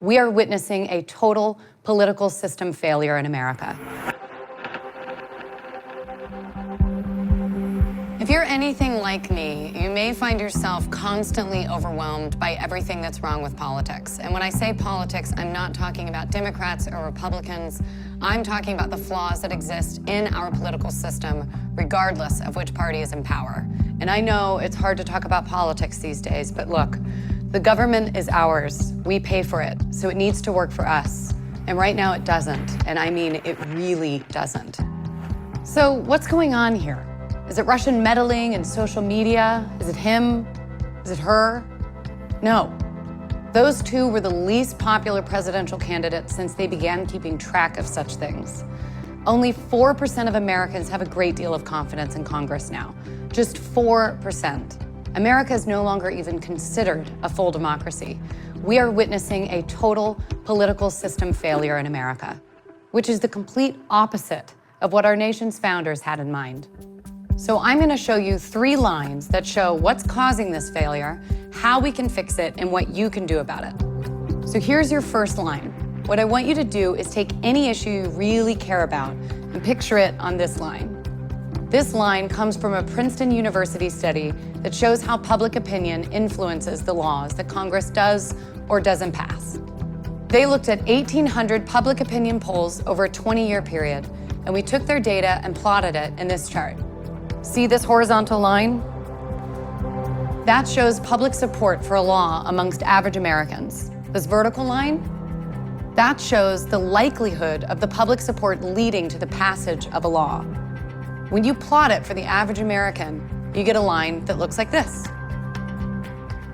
We are witnessing a total political system failure in America. If you're anything like me, you may find yourself constantly overwhelmed by everything that's wrong with politics. And when I say politics, I'm not talking about Democrats or Republicans. I'm talking about the flaws that exist in our political system, regardless of which party is in power. And I know it's hard to talk about politics these days, but look, the government is ours. We pay for it, so it needs to work for us. And right now it doesn't, and I mean it really doesn't. So what's going on here? Is it Russian meddling in social media? Is it him? Is it her? No. Those two were the least popular presidential candidates since they began keeping track of such things. Only 4% of Americans have a great deal of confidence in Congress now. Just 4%. America is no longer even considered a full democracy. We are witnessing a total political system failure in America, which is the complete opposite of what our nation's founders had in mind. So I'm going to show you 3 lines that show what's causing this failure, how we can fix it, and what you can do about it. So here's your first line. What I want you to do is take any issue you really care about and picture it on this line. This line comes from a Princeton University study that shows how public opinion influences the laws that Congress does or doesn't pass. They looked at 1,800 public opinion polls over a 20-year period, and we took their data and plotted it in this chart. See this horizontal line? That shows public support for a law amongst average Americans. This vertical line? That shows the likelihood of the public support leading to the passage of a law. When you plot it for the average American, you get a line that looks like this.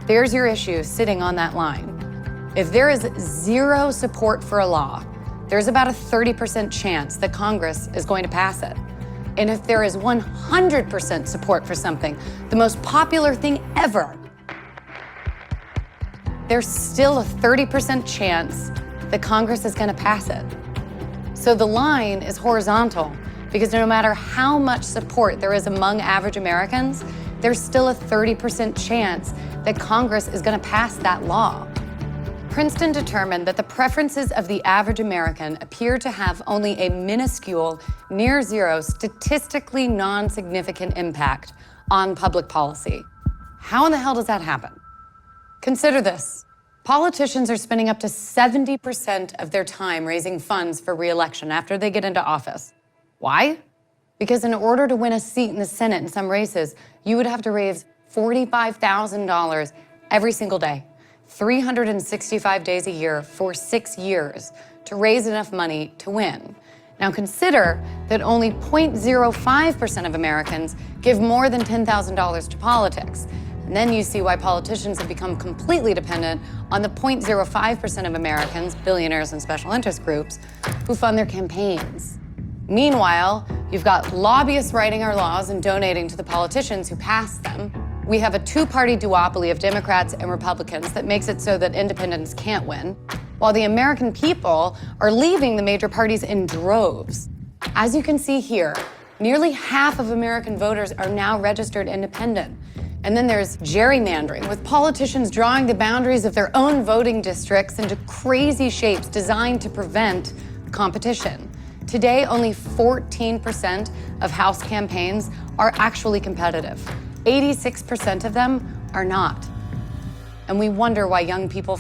There's your issue sitting on that line. If there is 0 support for a law, there's about a 30% chance that Congress is going to pass it. And if there is 100% support for something, the most popular thing ever, there's still a 30% chance that Congress is going to pass it. So the line is horizontal because no matter how much support there is among average Americans, there's still a 30% chance that Congress is going to pass that law. Princeton determined that the preferences of the average American appear to have only a minuscule, near zero, statistically non-significant impact on public policy. How in the hell does that happen? Consider this. Politicians are spending up to 70% of their time raising funds for re-election after they get into office. Why? Because in order to win a seat in the Senate in some races, you would have to raise $45,000 every single day. 365 days a year for 6 years to raise enough money to win. Now consider that only 0.05% of Americans give more than $10,000 to politics. And then you see why politicians have become completely dependent on the 0.05% of Americans, billionaires and special interest groups, who fund their campaigns. Meanwhile, you've got lobbyists writing our laws and donating to the politicians who pass them. We have a 2-party duopoly of Democrats and Republicans that makes it so that independents can't win, while the American people are leaving the major parties in droves. As you can see here, nearly half of American voters are now registered independent. And then there's gerrymandering, with politicians drawing the boundaries of their own voting districts into crazy shapes designed to prevent competition. Today, only 14% of House campaigns are actually competitive. 86% of them are not. And we wonder why young people